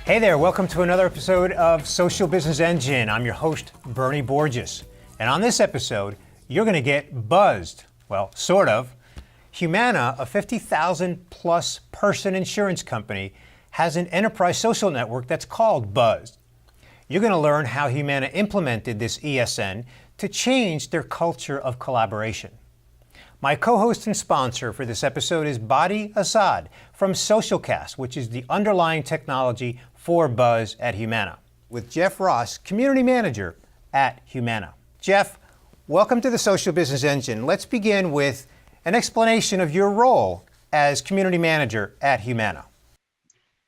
Hey there, welcome to another episode of Social Business Engine. I'm your host, Bernie Borgas. And on this episode, you're going to get buzzed. Well, sort of. Humana, a 50,000 plus person insurance company, has an enterprise social network that's called Buzz. You're going to learn how Humana implemented this ESN to change their culture of collaboration. My co-host and sponsor for this episode is Badi Azad from Socialcast, which is the underlying technology for Buzz at Humana, with Jeff Ross, community manager at Humana. Jeff, welcome to the Social Business Engine. Let's begin with an explanation of your role as community manager at Humana.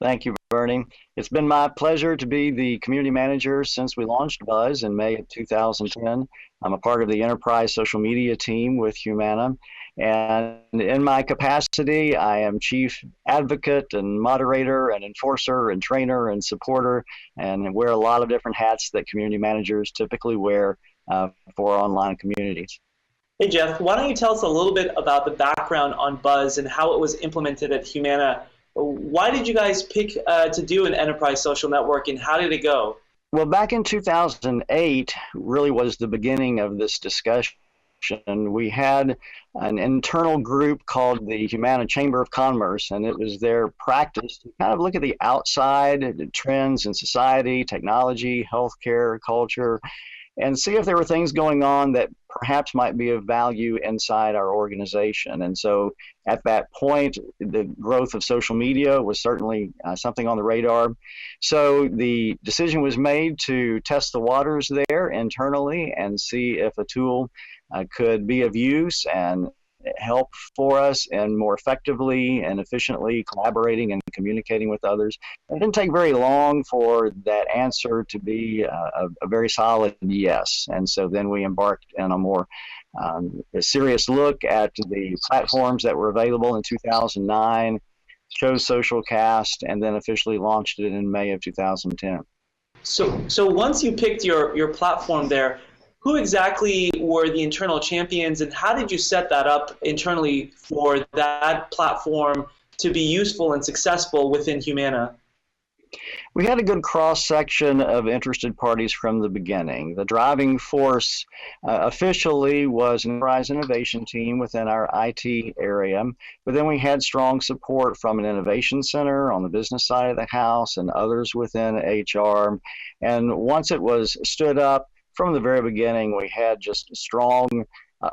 Thank you, Bernie. It's been my pleasure to be the community manager since we launched Buzz in May of 2010. I'm a part of the enterprise social media team with Humana. And in my capacity, I am chief advocate and moderator and enforcer and trainer and supporter, and wear a lot of different hats that community managers typically wear for online communities. Hey Jeff, why don't you tell us a little bit about the background on Buzz and how it was implemented at Humana? Why did you guys pick to do an enterprise social network, and how did it go? Well, back in 2008 really was the beginning of this discussion. We had an internal group called the Humana Chamber of Commerce, and it was their practice to kind of look at the outside trends in society, technology, healthcare, culture, and see if there were things going on that perhaps might be of value inside our organization. And so at that point, the growth of social media was certainly something on the radar. So the decision was made to test the waters there internally and see if a tool could be of use and help for us in more effectively and efficiently collaborating and communicating with others. It didn't take very long for that answer to be a very solid yes. And so then we embarked on a more serious look at the platforms that were available in 2009, chose Socialcast, and then officially launched it in May of 2010. So once you picked your platform there, who exactly were the internal champions, and how did you set that up internally for that platform to be useful and successful within Humana? We had a good cross-section of interested parties from the beginning. The driving force officially was an enterprise innovation team within our IT area, but then we had strong support from an innovation center on the business side of the house and others within HR. And once it was stood up, from the very beginning, we had just strong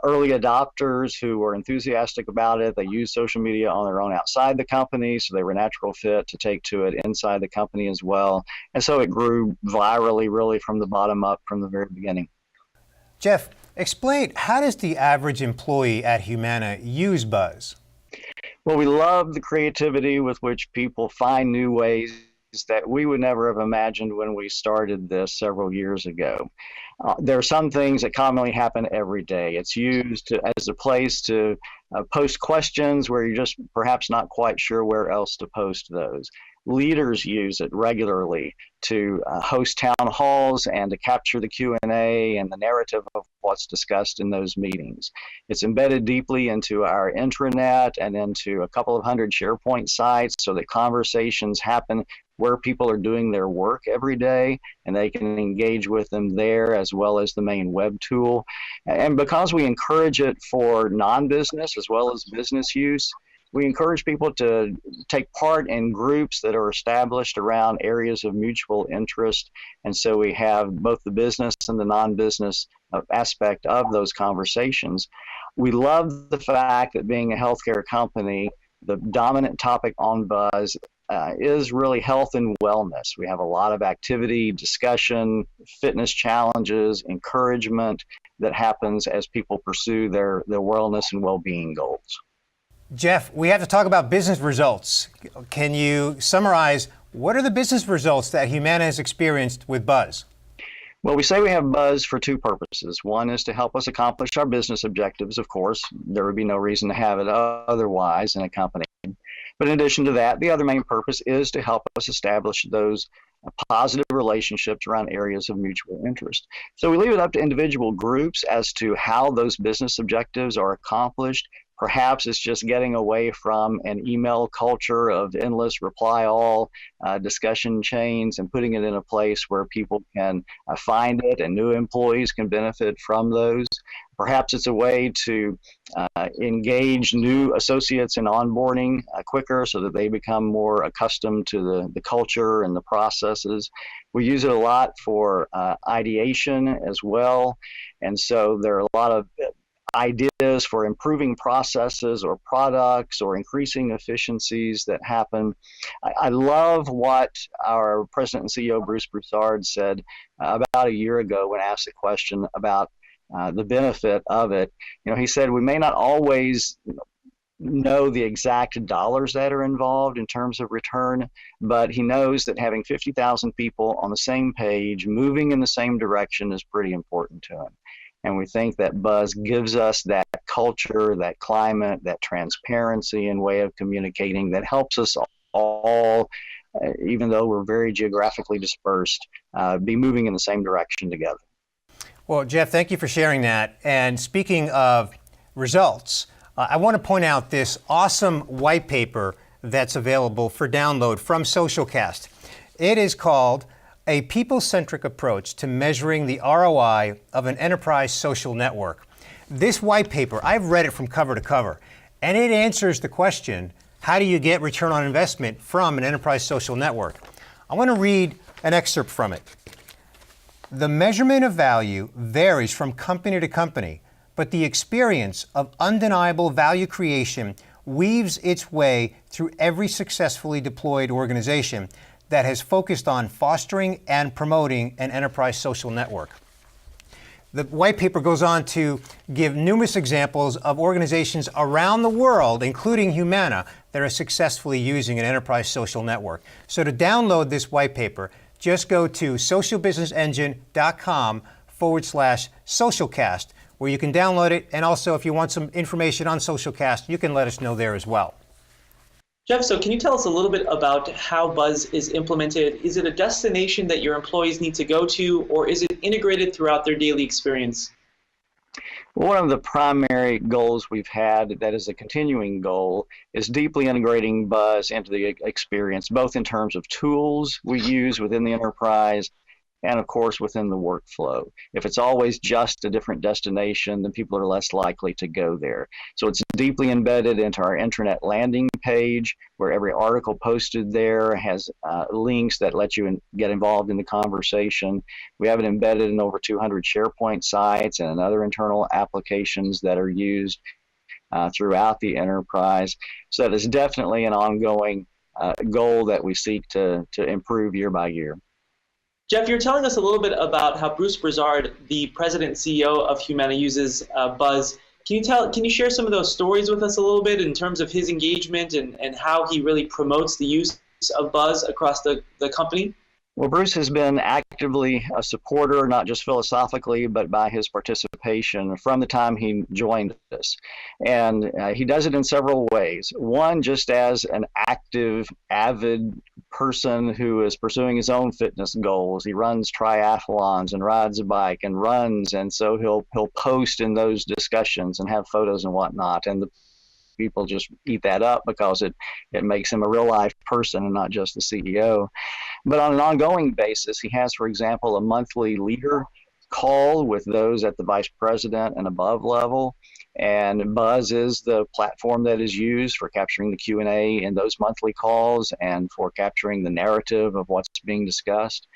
early adopters who were enthusiastic about it. They used social media on their own outside the company, so they were a natural fit to take to it inside the company as well. And so it grew virally, really from the bottom up from the very beginning. Jeff, explain, how does the average employee at Humana use Buzz? Well, we love the creativity with which people find new ways that we would never have imagined when we started this several years ago. There are some things that commonly happen every day. It's used as a place to post questions where you're just perhaps not quite sure where else to post those. Leaders use it regularly to host town halls and to capture the Q&A and the narrative of what's discussed in those meetings. It's embedded deeply into our intranet and into a couple of hundred SharePoint sites so that conversations happen where people are doing their work every day, and they can engage with them there as well as the main web tool. And because we encourage it for non-business as well as business use, we encourage people to take part in groups that are established around areas of mutual interest. And so we have both the business and the non-business aspect of those conversations. We love the fact that being a healthcare company, the dominant topic on Buzz is really health and wellness. We have a lot of activity, discussion, fitness challenges, encouragement that happens as people pursue their wellness and well-being goals. Jeff, we have to talk about business results. Can you summarize what are the business results that Humana has experienced with Buzz? Well, we say we have Buzz for two purposes. One is to help us accomplish our business objectives. Of course, there would be no reason to have it otherwise in a company. But in addition to that, the other main purpose is to help us establish those positive relationships around areas of mutual interest. So we leave it up to individual groups as to how those business objectives are accomplished. Perhaps it's just getting away from an email culture of endless reply all discussion chains and putting it in a place where people can find it and new employees can benefit from those. Perhaps it's a way to engage new associates in onboarding quicker so that they become more accustomed to the culture and the processes. We use it a lot for ideation as well. And so there are a lot of ideas for improving processes or products or increasing efficiencies that happen. I love what our president and CEO, Bruce Broussard, said about a year ago when asked a question about the benefit of it. He said, we may not always know the exact dollars that are involved in terms of return, but he knows that having 50,000 people on the same page, moving in the same direction is pretty important to him. And we think that Buzz gives us that culture, that climate, that transparency and way of communicating that helps us all, even though we're very geographically dispersed, be moving in the same direction together. Well, Jeff, thank you for sharing that. And speaking of results, I want to point out this awesome white paper that's available for download from Socialcast. It is called A People-Centric Approach to Measuring the ROI of an Enterprise Social Network. This white paper, I've read it from cover to cover, and it answers the question, how do you get return on investment from an enterprise social network? I want to read an excerpt from it. The measurement of value varies from company to company, but the experience of undeniable value creation weaves its way through every successfully deployed organization that has focused on fostering and promoting an enterprise social network. The white paper goes on to give numerous examples of organizations around the world, including Humana, that are successfully using an enterprise social network. So to download this white paper, just go to socialbusinessengine.com/socialcast, where you can download it. And also, if you want some information on Socialcast, you can let us know there as well. Jeff, so can you tell us a little bit about how Buzz is implemented? Is it a destination that your employees need to go to, or is it integrated throughout their daily experience? One of the primary goals we've had that is a continuing goal is deeply integrating Buzz into the experience, both in terms of tools we use within the enterprise and, of course, within the workflow. If it's always just a different destination, then people are less likely to go there. So it's deeply embedded into our intranet landing page, where every article posted there has links that let you get involved in the conversation. We have it embedded in over 200 SharePoint sites and other internal applications that are used throughout the enterprise. So that is definitely an ongoing goal that we seek to improve year by year. Jeff, you're telling us a little bit about how Bruce Broussard, the president and CEO of Humana, uses Buzz. Can you share some of those stories with us a little bit in terms of his engagement and how he really promotes the use of Buzz across the company? Well, Bruce has been actively a supporter, not just philosophically, but by his participation from the time he joined us. And he does it in several ways. One, just as an active, avid person who is pursuing his own fitness goals. He runs triathlons and rides a bike and runs, and so he'll post in those discussions and have photos and whatnot. And the people just eat that up because it makes him a real life person and not just the CEO. But on an ongoing basis, he has, for example, a monthly leader call with those at the vice president and above level. And Buzz is the platform that is used for capturing the Q&A in those monthly calls and for capturing the narrative of what's being discussed.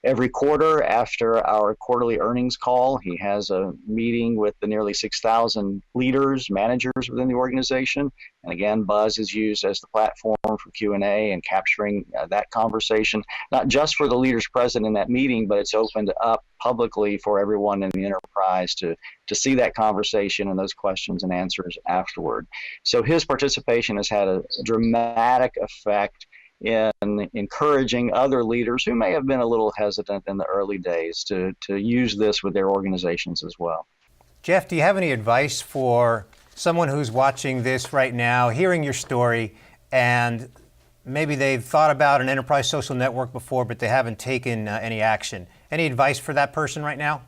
Every quarter after our quarterly earnings call, he has a meeting with the nearly 6,000 leaders, managers within the organization. And again, Buzz is used as the platform for Q&A and capturing that conversation, not just for the leaders present in that meeting, but it's opened up publicly for everyone in the enterprise to see that conversation and those questions and answers afterward. So his participation has had a dramatic effect in encouraging other leaders who may have been a little hesitant in the early days to use this with their organizations as well. Jeff, do you have any advice for someone who's watching this right now, hearing your story, and maybe they've thought about an enterprise social network before, but they haven't taken any action? Any advice for that person right now?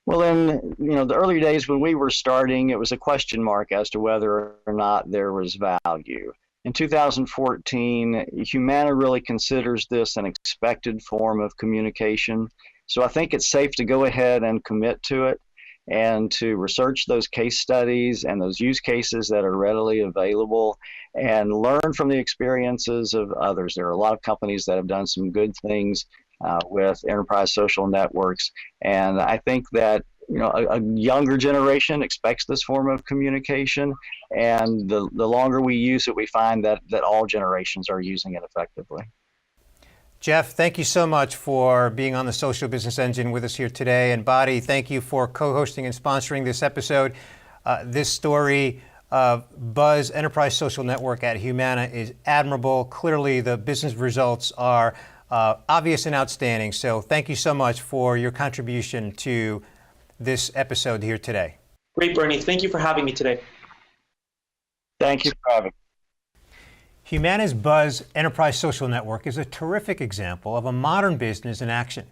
Well, in the early days when we were starting, it was a question mark as to whether or not there was value. In 2014, Humana really considers this an expected form of communication. So I think it's safe to go ahead and commit to it and to research those case studies and those use cases that are readily available and learn from the experiences of others. There are a lot of companies that have done some good things with enterprise social networks. And I think that a younger generation expects this form of communication, and the longer we use it, we find that all generations are using it effectively. Jeff, thank you so much for being on the Social Business Engine with us here today. And Badi, thank you for co-hosting and sponsoring this episode. This story of Buzz Enterprise Social Network at Humana is admirable. Clearly, the business results are obvious and outstanding. So thank you so much for your contribution to this episode here today. Great, Bernie. Thank you for having me today. Thank you for having me. Humana's Buzz Enterprise Social Network is a terrific example of a modern business in action.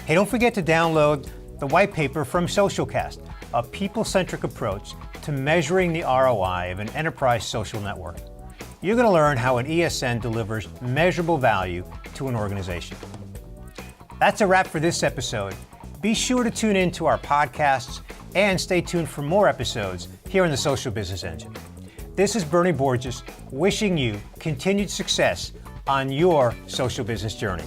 Hey, don't forget to download the white paper from Socialcast, a people-centric approach to measuring the ROI of an enterprise social network. You're going to learn how an ESN delivers measurable value to an organization. That's a wrap for this episode. Be sure to tune in to our podcasts and stay tuned for more episodes here in the Social Business Engine. This is Bernie Borgas wishing you continued success on your social business journey.